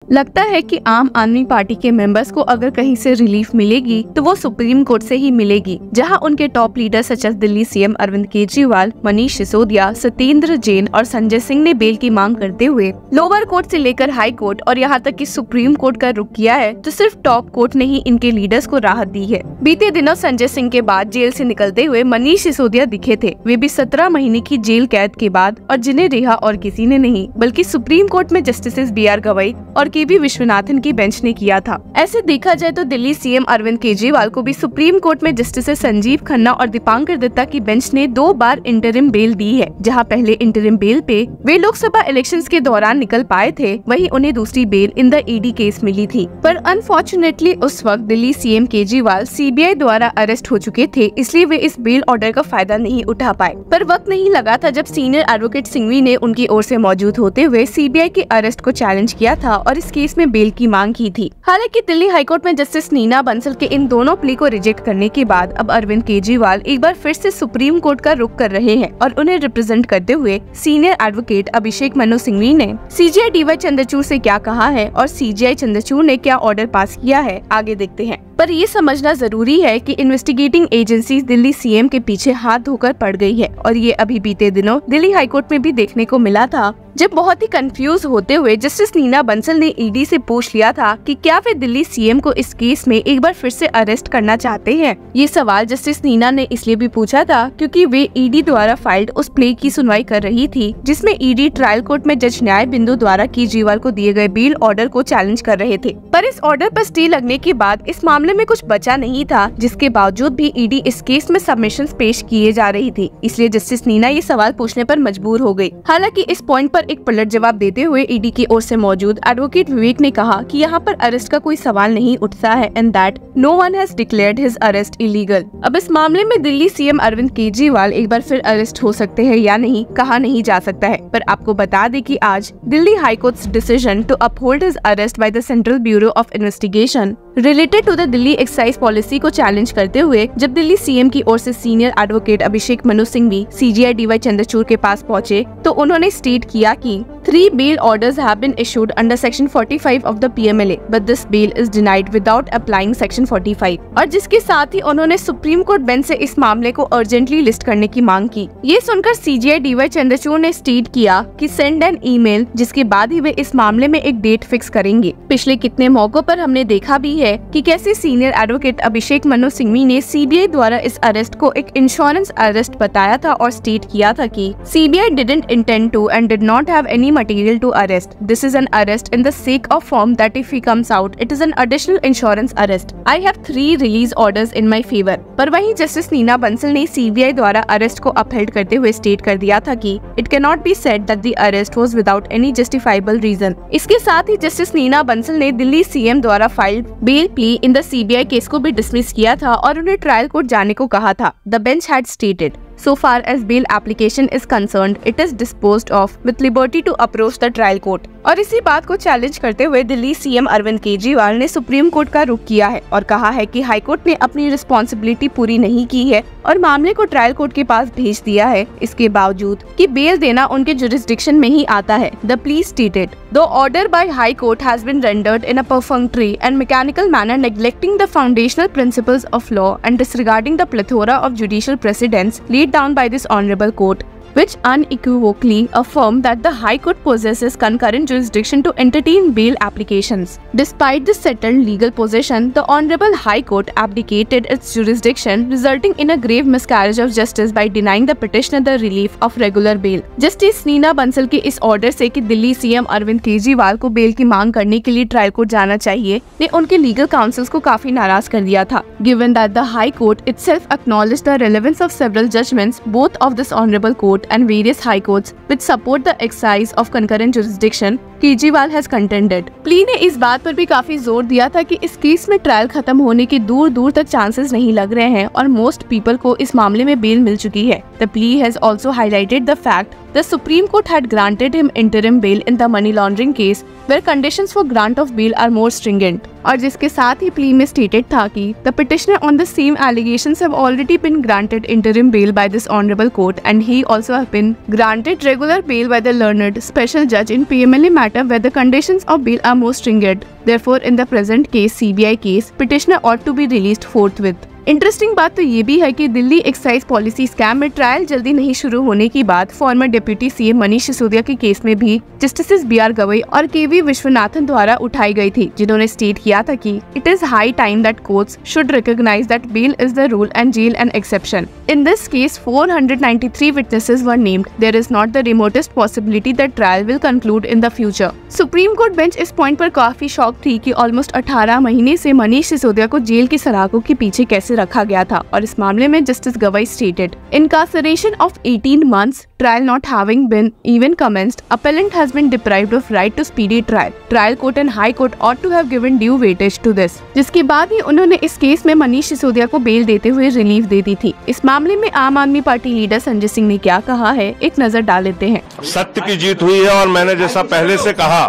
लगता है कि आम आदमी पार्टी के मेंबर्स को अगर कहीं से रिलीफ मिलेगी तो वो सुप्रीम कोर्ट से ही मिलेगी, जहां उनके top leader such as Delhi CM Arvind Kejriwal, Manish Sisodia, Satyendra Jain और संजय सिंह ने बेल की मांग करते हुए लोअर कोर्ट से लेकर हाई कोर्ट और यहां तक कि सुप्रीम कोर्ट का रुख किया है, तो सिर्फ टॉप कोर्ट ने ही इनके लीडर्स को राहत दी है। बीते दिनों संजय सिंह के बाद जेल से निकलते हुए मनीष सिसोदिया दिखे थे, वे भी 17 महीने की जेल कैद के बाद, और जिन्हें रिहा और किसी ने नहीं बल्कि सुप्रीम कोर्ट में जस्टिस BR गवई और KV विश्वनाथन की बेंच ने किया था। ऐसे देखा जाए तो दिल्ली सीएम अरविंद केजरीवाल को भी सुप्रीम कोर्ट में जस्टिस संजीव खन्ना और दीपांकर दत्ता की बेंच ने 2 बार इंटरिम बेल दी है। जहां पहले इंटरिम बेल पे वे लोकसभा इलेक्शंस के दौरान निकल पाए थे, वहीं उन्हें दूसरी bail in the ED case मिली थी। पर अनफॉर्चुनेटली उस वक्त दिल्ली सीएम केजरीवाल CBI द्वारा अरेस्ट हो चुके थे, इसलिए वे इस बेल ऑर्डर का फायदा नहीं उठा पाए। पर वक्त नहीं लगा था जब सीनियर एडवोकेट सिंघवी ने उनकी ओर से मौजूद होते हुए CBI के अरेस्ट को चैलेंज किया था और इस केस में बेल की मांग की थी। हालांकि दिल्ली हाईकोर्ट में जस्टिस नीना बंसल के इन दोनों प्ली को रिजेक्ट करने के बाद अब अरविंद केजरीवाल एक बार फिर से सुप्रीम कोर्ट का रुख कर रहे हैं और उन्हें रिप्रेजेंट करते हुए सीनियर एडवोकेट अभिषेक मनु सिंघवी ने CJI DY चंद्रचूड़ से क्या कहा है और CJI चंद्रचूड़ ने क्या ऑर्डर पास किया है, आगे देखते हैं। पर ये समझना जरूरी है कि इन्वेस्टिगेटिंग एजेंसीज दिल्ली सीएम के पीछे हाथ धोकर पड़ गई है, और ये अभी बीते दिनों दिल्ली हाईकोर्ट में भी देखने को मिला था, जब बहुत ही कंफ्यूज होते हुए जस्टिस नीना बंसल ने ED से पूछ लिया था कि क्या वे दिल्ली सीएम को इस केस में एक बार फिर से अरेस्ट करना चाहते हैं। ये सवाल जस्टिस नीना ने इसलिए भी पूछा था क्योंकि वे ED द्वारा फाइल्ड उस प्ले की सुनवाई कर रही थी जिसमें ED ट्रायल कोर्ट में जज न्याय बिंदु द्वारा केजरीवाल को दिए गए बेल ऑर्डर को चैलेंज कर रहे थे। पर इस ऑर्डर पर स्टे लगने के बाद इस मामले में कुछ बचा नहीं था, जिसके बावजूद भी ED इस केस में सबमिशंस पेश किए जा रही थी, इसलिए जस्टिस नीना ये सवाल पूछने पर मजबूर हो गई। हालांकि इस पॉइंट पर एक पलट जवाब देते हुए ED की ओर से मौजूद एडवोकेट विवेक ने कहा कि यहाँ पर अरेस्ट का कोई सवाल नहीं उठता है and that no one has declared his arrest illegal. अब इस मामले में दिल्ली सीएम अरविंद केजरीवाल एक बार फिर अरेस्ट हो सकते हैं या नहीं, कहा नहीं जा सकता है। पर आपको बता दें कि आज Delhi high court's decision to uphold his arrest by the central bureau of investigation related to the Delhi excise policy को चैलेंज करते हुए जब दिल्ली सीएम की ओर से senior advocate Abhishek Manu Singhvi CJI DY Chandrachud के पास पहुंचे तो उन्होंने स्टेट किया कि 3 bail orders have been issued under Section 45 of the PMLA, but this bail is denied without applying Section 45। और जिसके साथ ही उन्होंने सुप्रीम कोर्ट बेंच से इस मामले को अर्जेंटली लिस्ट करने की मांग की। ये सुनकर CJI DY चंद्रचूड़ ने स्टेट किया कि सेंड एन ईमेल, जिसके बाद ही वे इस मामले में एक डेट फिक्स करेंगे। पिछले कितने मौकों पर हमने देखा भी है कि कैसे सीनियर एडवोकेट अभिषेक मनु सिंघवी ने CBI द्वारा इस अरेस्ट को एक इंश्योरेंस अरेस्ट बताया था और स्टेट किया था कि CBI didn't intend to and did not have any material to arrest. This is an arrest in the sake of form that if he comes out, it is an additional insurance arrest. I have 3 release orders in my favor. पर वहीं justice Neena Bansal ने CBI द्वारा arrest को upheld करते हुए state कर दिया था कि it cannot be said that the arrest was without any justifiable reason। इसके साथ ही जस्टिस नीना बंसल ने दिल्ली सीएम द्वारा filed bell plea in the CBI case को भी डिसमिस किया था और उन्हें ट्रायल कोर्ट जाने को कहा था। The bench had stated, so far as bail application is concerned, it is disposed of with liberty to approach the trial court। और इसी बात को चैलेंज करते हुए दिल्ली सीएम अरविंद केजरीवाल ने सुप्रीम कोर्ट का रुख किया है और कहा है कि हाई कोर्ट ने अपनी रिस्पॉन्सिबिलिटी पूरी नहीं की है और मामले को ट्रायल कोर्ट के पास भेज दिया है, इसके बावजूद कि बेल देना उनके जुरिस्डिक्शन में ही आता है। The plea stated, The order by High Court has been rendered in a perfunctory and mechanical manner, neglecting the foundational principles of law and disregarding the plethora of judicial precedents laid down by this honorable court, which unequivocally affirm that the High Court possesses concurrent jurisdiction to entertain bail applications. Despite this settled legal position, the Honorable High Court abdicated its jurisdiction, resulting in a grave miscarriage of justice by denying the petitioner the relief of regular bail। Justice Neena Bansal के इस order से कि Delhi CM Arvind Kejriwal को bell की मांग करने के लिए ट्रायल कोर्ट जाना चाहिए, ने उनके लीगल काउंसिल्स को काफी नाराज कर दिया था। Given that the High Court itself acknowledged the relevance of several judgments, both of this honorable court and various high courts which support the exercise of concurrent jurisdiction, Kejriwal has contended। Plea ने इस बात पर भी काफी जोर दिया था कि इस केस में ट्रायल खत्म होने के दूर दूर तक चांसेस नहीं लग रहे हैं और मोस्ट पीपल को इस मामले में बेल मिल चुकी है। The plea has also highlighted the fact The Supreme Court had granted him interim bail in the money laundering case, where conditions for grant of bail are more stringent. और जिसके साथ ही plea में stated था कि the petitioner on the same allegations have already been granted interim bail by this honorable court, and he also have been granted regular bail by the learned special judge in PMLA matter where the conditions of bail are more stringent. Therefore, in the present case, CBI case, petitioner ought to be released forthwith. Interesting बात तो ये भी है कि Delhi excise policy scam में trial जल्दी नहीं शुरू होने की बात farmer deputy CM Manish Sisodia के केस में भी जस्टिस BR गवई और KV विश्वनाथन द्वारा उठाई गई थी, जिन्होंने स्टेट किया था कि it is high time that courts should recognise that bail is the rule and jail an exception. In this case, 493 witnesses were named. There is not the remotest possibility that trial will conclude in the future. Supreme Court bench इस point पर काफी shock थी कि almost 18 महीने से मनीष सिसोदिया को jail की सलाखों के पीछे कैसे रखा गया था, और इस मामले में justice Gavai stated incarceration of 18 months, trial not having been even commenced, appellant has been deprived of right to speedy trial. Trial court and high court ought to have given due weightage to this. जिसके बाद ही उन्होंने इस case में मनीष सिसोदिया को bell देते हुए relief दे दी थी. इस मामले में आम आदमी पार्टी लीडर संजय सिंह ने क्या कहा है, एक नजर डाल लेते हैं. सत्य की जीत हुई है, और मैंने जैसा पहले से कहा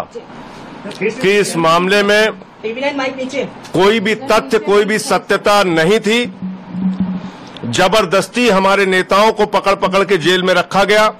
कि इस मामले में कोई भी तथ्य, कोई भी सत्यता नहीं थी. जबरदस्ती हमारे नेताओं को पकड़ पकड़ के जेल में रखा गया.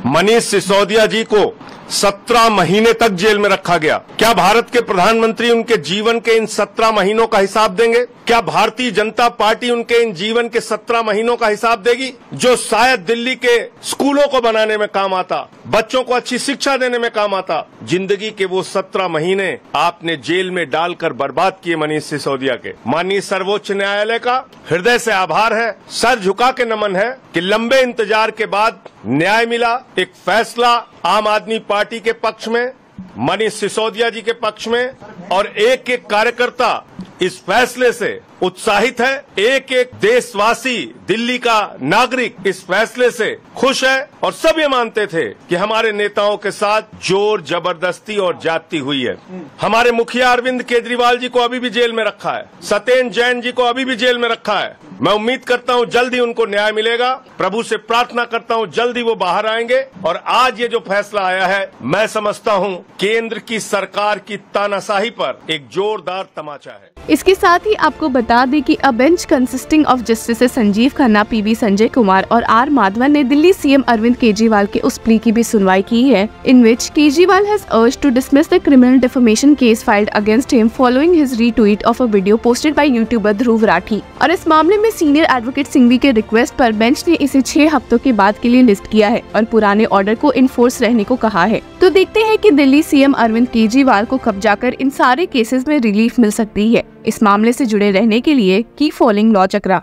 मनीष सिसोदिया जी को 17 महीने तक जेल में रखा गया. क्या भारत के प्रधानमंत्री उनके जीवन के इन 17 महीनों का हिसाब देंगे? क्या भारतीय जनता पार्टी उनके इन जीवन के 17 महीनों का हिसाब देगी, जो शायद दिल्ली के स्कूलों को बनाने में काम आता, बच्चों को अच्छी शिक्षा देने में काम आता? जिंदगी के वो 17 महीने आपने जेल में डालकर बर्बाद किए मनीष सिसोदिया के. माननीय सर्वोच्च न्यायालय का हृदय से आभार है, सर झुका के नमन है कि लंबे इंतजार के बाद न्याय मिला. एक फैसला आम आदमी पार्टी के पक्ष में, मनीष सिसोदिया जी के पक्ष में, और एक एक कार्यकर्ता इस फैसले से उत्साहित है. एक एक देशवासी, दिल्ली का नागरिक इस फैसले से खुश है, और सब ये मानते थे कि हमारे नेताओं के साथ जोर जबरदस्ती और ज्यादती हुई है. हमारे मुखिया अरविंद केजरीवाल जी को अभी भी जेल में रखा है, सत्येंद्र जैन जी को अभी भी जेल में रखा है. मैं उम्मीद करता हूं जल्दी उनको न्याय मिलेगा. प्रभु से प्रार्थना करता हूं जल्दी वो बाहर आएंगे. और आज ये जो फैसला आया है, मैं समझता हूं केंद्र की सरकार की तानाशाही पर एक जोरदार तमाचा है. इसके साथ ही आपको बता दें कि अ bench consisting of justice Sanjeev Khanna, PV Sanjay Kumar और R माधवन ने दिल्ली CM अरविंद केजरीवाल के उस प्ली की भी सुनवाई की है, in which Kejriwal has urged to dismiss the criminal defamation case filed against him following his retweet of a video posted by YouTuber Dhruv Rathee. और इस मामले में सीनियर एडवोकेट सिंघवी के रिक्वेस्ट पर बेंच ने इसे 6 हफ्तों के बाद के लिए लिस्ट किया है और पुराने ऑर्डर को इनफोर्स रहने को कहा है. तो देखते हैं कि दिल्ली CM अरविंद केजरीवाल को कब जाकर इन सारे केसेस में रिलीफ मिल सकती है. इस मामले से जुड़े रहने के लिए कीप फॉलोइंग लॉ चक्रा.